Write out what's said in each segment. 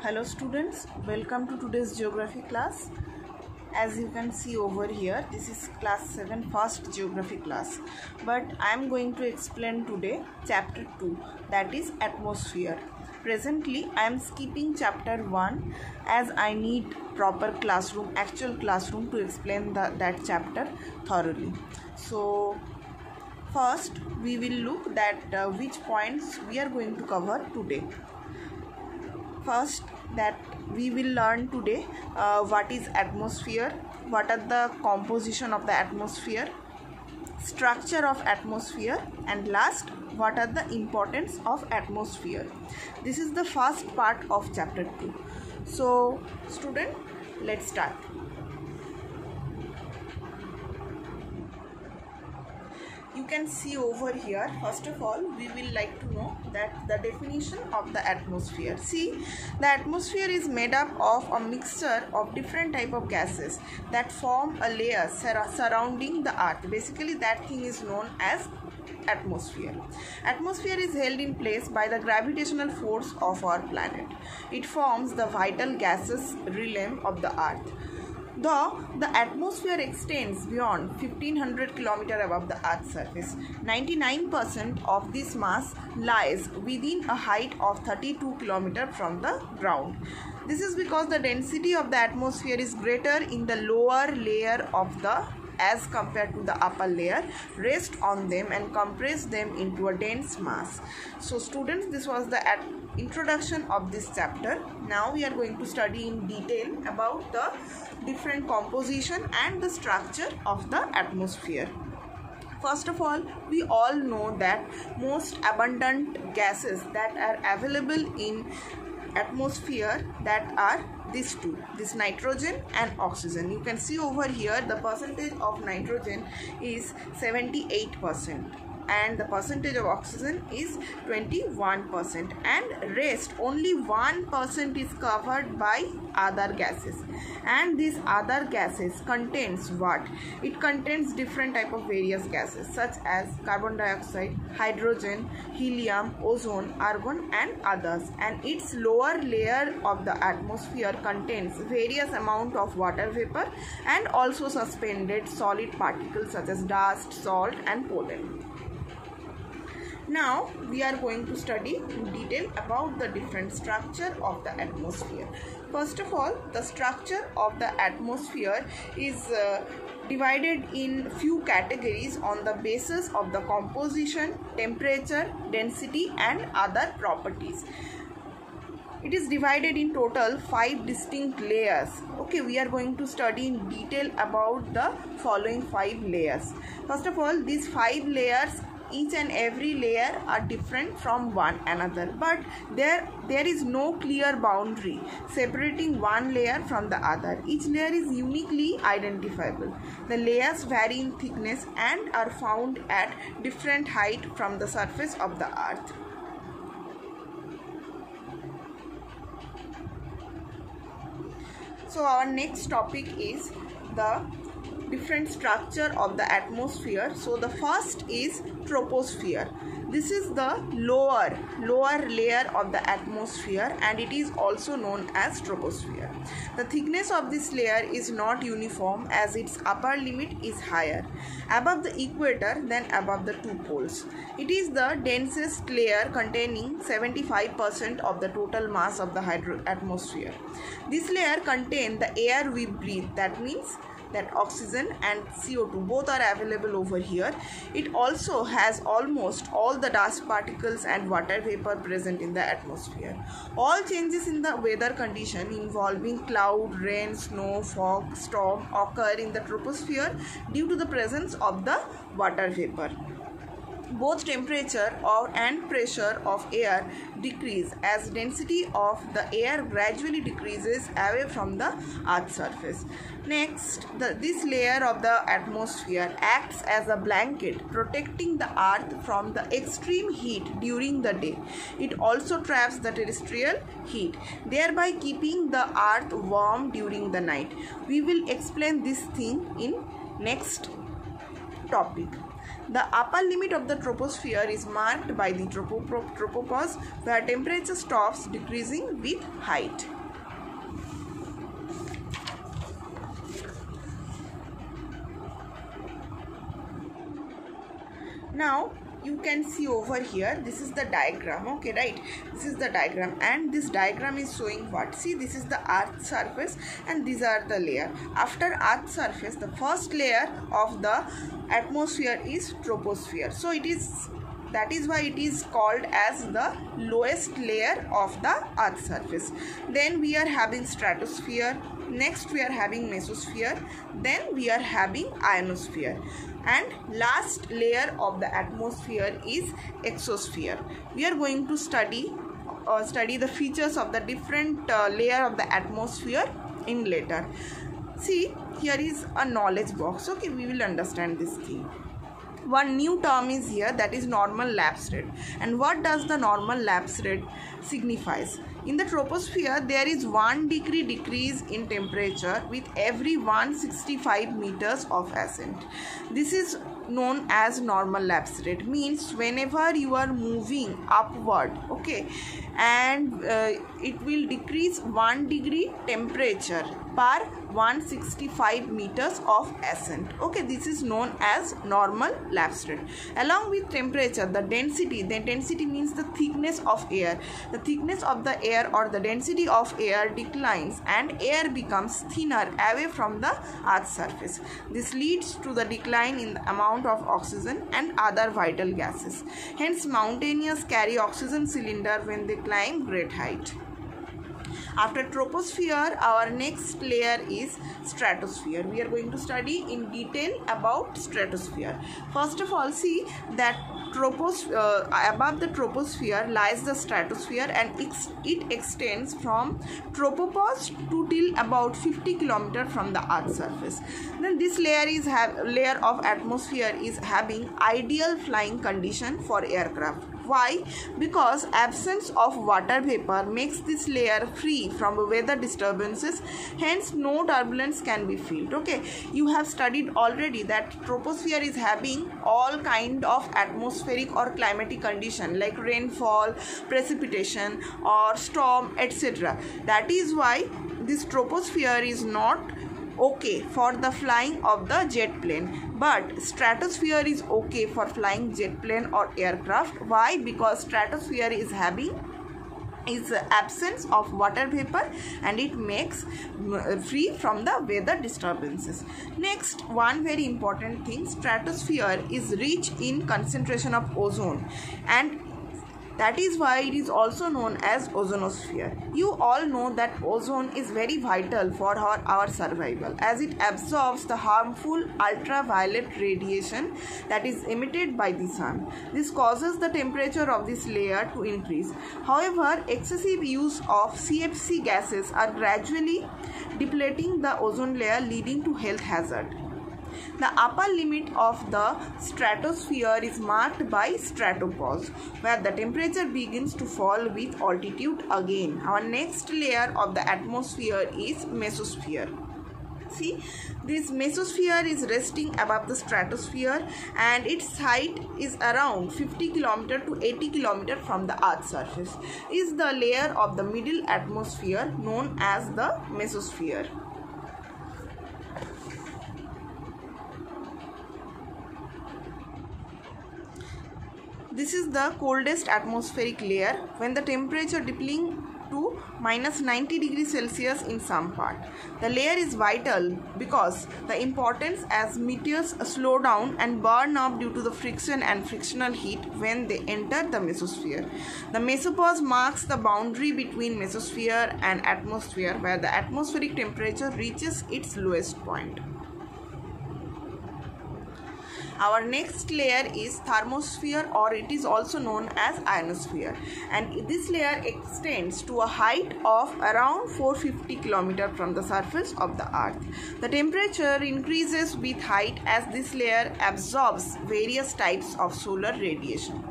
Hello students, welcome to today's geography class. As you can see over here, this is class 7 first geography class, but I am going to explain today chapter 2, that is atmosphere. Presently I am skipping chapter 1 as I need proper classroom, actual classroom to explain that chapter thoroughly. So first we will look at which points we are going to cover today. First, that we will learn today what is atmosphere, what are the composition of the atmosphere, structure of atmosphere, and last, what are the importance of atmosphere. This is the first part of chapter 2. So student, let's start. You can see over here, first of all we will like to know that the definition of the atmosphere. See, the atmosphere is made up of a mixture of different type of gases that form a layer surrounding the earth. Basically that thing is known as atmosphere. Atmosphere is held in place by the gravitational force of our planet. It forms the vital gases realm of the earth. Though the atmosphere extends beyond 1500 km above the Earth's surface, 99% of this mass lies within a height of 32 km from the ground. This is because the density of the atmosphere is greater in the lower layer of the as compared to the upper layer, rest on them and compress them into a dense mass. So students, this was the introduction of this chapter. Now we are going to study in detail about the different composition and the structure of the atmosphere. First of all, we all know that most abundant gases that are available in atmosphere that are these two, this nitrogen and oxygen. You can see over here the percentage of nitrogen is 78% and the percentage of oxygen is 21%, and rest only 1% is covered by other gases. And these other gases contains what? It contains different type of various gases such as carbon dioxide, hydrogen, helium, ozone, argon and others. And its lower layer of the atmosphere contains various amount of water vapor and also suspended solid particles such as dust, salt and pollen. Now we are going to study in detail about the different structure of the atmosphere. First of all, the structure of the atmosphere is divided in few categories on the basis of the composition, temperature, density and other properties. It is divided in total 5 distinct layers. Okay, we are going to study in detail about the following 5 layers. First of all, these 5 layers, each and every layer are different from one another, but there is no clear boundary separating one layer from the other. Each layer is uniquely identifiable. The layers vary in thickness and are found at different height from the surface of the earth. So our next topic is the different structure of the atmosphere. So the first is troposphere. This is the lower layer of the atmosphere and it is also known as troposphere. The thickness of this layer is not uniform as its upper limit is higher above the equator than above the two poles. It is the densest layer containing 75% of the total mass of the atmosphere. This layer contains the air we breathe, that means that oxygen and CO2 both are available over here. It also has almost all the dust particles and water vapor present in the atmosphere. All changes in the weather condition involving cloud, rain, snow, fog, storm occur in the troposphere due to the presence of the water vapor. Both temperature and pressure of air decrease as density of the air gradually decreases away from the Earth's surface. Next, this layer of the atmosphere acts as a blanket protecting the Earth from the extreme heat during the day. It also traps the terrestrial heat, thereby keeping the Earth warm during the night. We will explain this thing in next topic. The upper limit of the troposphere is marked by the tropopause, where temperature stops decreasing with height. Now you can see over here, this is the diagram, okay, right? This is the diagram, and this diagram is showing what? See, this is the earth surface and these are the layer. After earth surface, the first layer of the atmosphere is troposphere. So that is why it is called as the lowest layer of the earth surface. Then we are having stratosphere, next we are having mesosphere, then we are having ionosphere, and last layer of the atmosphere is exosphere. We are going to study the features of the different layer of the atmosphere in later. See, here is a knowledge box, okay, we will understand this thing. One new term is here, that is normal lapse rate. And what does the normal lapse rate signifies? In the troposphere, there is 1 degree decrease in temperature with every 165 meters of ascent. This is known as normal lapse rate. Means whenever you are moving upward, okay, and it will decrease 1 degree temperature per 165 meters of ascent. Okay, this is known as normal lapse rate. Along with temperature, the density means the thickness of air. The thickness of the air or the density of air declines and air becomes thinner away from the earth's surface. This leads to the decline in the amount of oxygen and other vital gases. Hence, mountaineers carry oxygen cylinder when they climb great height. After troposphere, our next layer is stratosphere. We are going to study in detail about stratosphere. First of all, see that above the troposphere lies the stratosphere, and it extends from tropopause to till about 50 km from the earth's surface. Then this layer of atmosphere is having ideal flying condition for aircraft. Why? Because absence of water vapor makes this layer free from weather disturbances, hence no turbulence can be felt. Okay, you have studied already that troposphere is having all kind of atmospheric or climatic condition like rainfall, precipitation or storm, etc. That is why this troposphere is not okay for the flying of the jet plane, but stratosphere is okay for flying jet plane or aircraft. Why? Because stratosphere is having absence of water vapor and it makes free from the weather disturbances. Next, one very important thing, stratosphere is rich in concentration of ozone, and that is why it is also known as ozonosphere. You all know that ozone is very vital for our survival, as it absorbs the harmful ultraviolet radiation that is emitted by the sun. This causes the temperature of this layer to increase. However, excessive use of CFC gases are gradually depleting the ozone layer, leading to health hazard. The upper limit of the stratosphere is marked by stratopause, where the temperature begins to fall with altitude again. Our next layer of the atmosphere is mesosphere. See, this mesosphere is resting above the stratosphere and its height is around 50 km to 80 km from the earth's surface. It is the layer of the middle atmosphere known as the mesosphere. This is the coldest atmospheric layer when the temperature dipping to -90 degrees Celsius in some part. The layer is vital because the importance as meteors slow down and burn up due to the friction and frictional heat when they enter the mesosphere. The mesopause marks the boundary between mesosphere and atmosphere, where the atmospheric temperature reaches its lowest point. Our next layer is thermosphere, or it is also known as ionosphere, and this layer extends to a height of around 450 km from the surface of the earth. The temperature increases with height as this layer absorbs various types of solar radiation.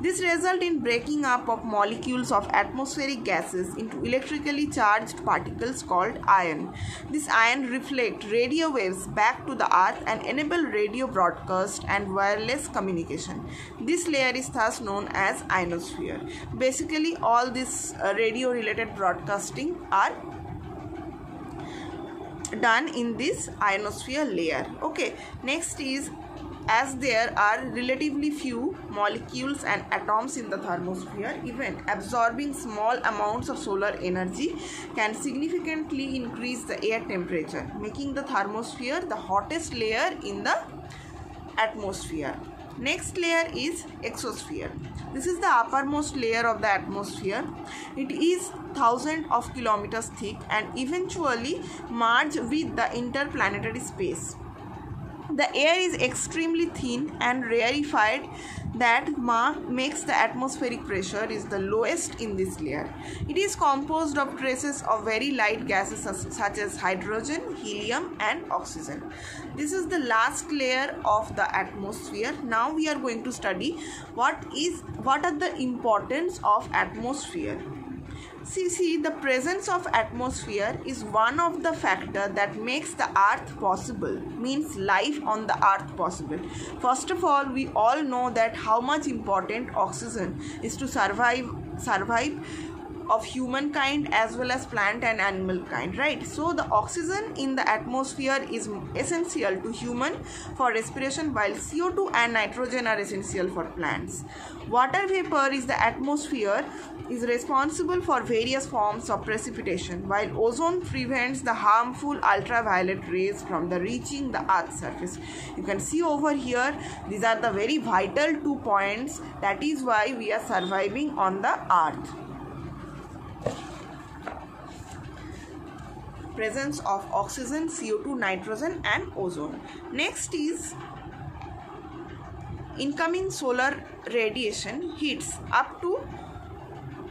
This results in breaking up of molecules of atmospheric gases into electrically charged particles called ion. This ion reflect radio waves back to the earth and enable radio broadcast and wireless communication. This layer is thus known as ionosphere. Basically, all this radio related broadcasting are done in this ionosphere layer. Okay, next is, as there are relatively few molecules and atoms in the thermosphere, even absorbing small amounts of solar energy can significantly increase the air temperature, making the thermosphere the hottest layer in the atmosphere. Next layer is exosphere. This is the uppermost layer of the atmosphere. It is thousands of kilometers thick and eventually merge with the interplanetary space. The air is extremely thin and rarefied, that makes the atmospheric pressure is the lowest in this layer. It is composed of traces of very light gases such as hydrogen, helium and oxygen. This is the last layer of the atmosphere. Now we are going to study what are the importance of atmosphere. See, the presence of atmosphere is one of the factors that makes the earth possible, means life on the earth possible. First of all, we all know that how much important oxygen is to survive of humankind as well as plant and animal kind, right? So the oxygen in the atmosphere is essential to human for respiration, while CO2 and nitrogen are essential for plants. Water vapor is the atmosphere is responsible for various forms of precipitation, while ozone prevents the harmful ultraviolet rays from reaching the earth's surface. You can see over here, these are the very vital 2 points. That is why we are surviving on the earth. Presence of oxygen, CO2, nitrogen and ozone. Next is incoming solar radiation hits up to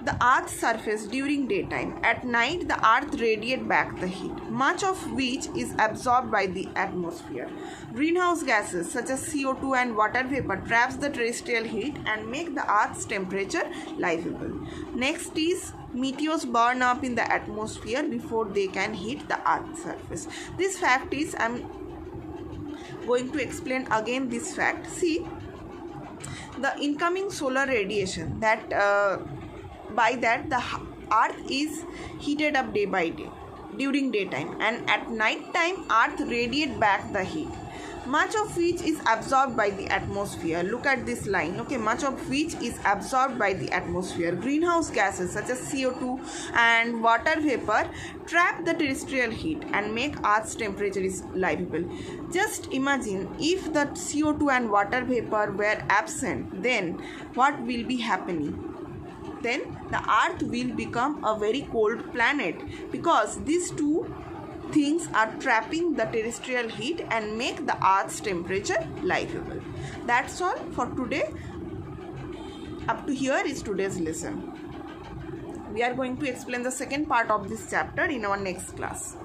the earth's surface during daytime. At night, the earth radiates back the heat, much of which is absorbed by the atmosphere. Greenhouse gases such as CO2 and water vapor traps the terrestrial heat and make the earth's temperature livable. Next is meteors burn up in the atmosphere before they can hit the earth's surface. This fact is, I am going to explain again this fact. See, the incoming solar radiation, that by that the earth is heated up day by day during daytime, and at night time earth radiates back the heat, much of which is absorbed by the atmosphere. Look at this line, okay, much of which is absorbed by the atmosphere. Greenhouse gases such as CO2 and water vapor trap the terrestrial heat and make earth's temperature is livable. Just imagine if the CO2 and water vapor were absent, then what will be happening? Then the earth will become a very cold planet, because these two things are trapping the terrestrial heat and make the earth's temperature livable. That's all for today. Up to here is today's lesson. We are going to explain the second part of this chapter in our next class.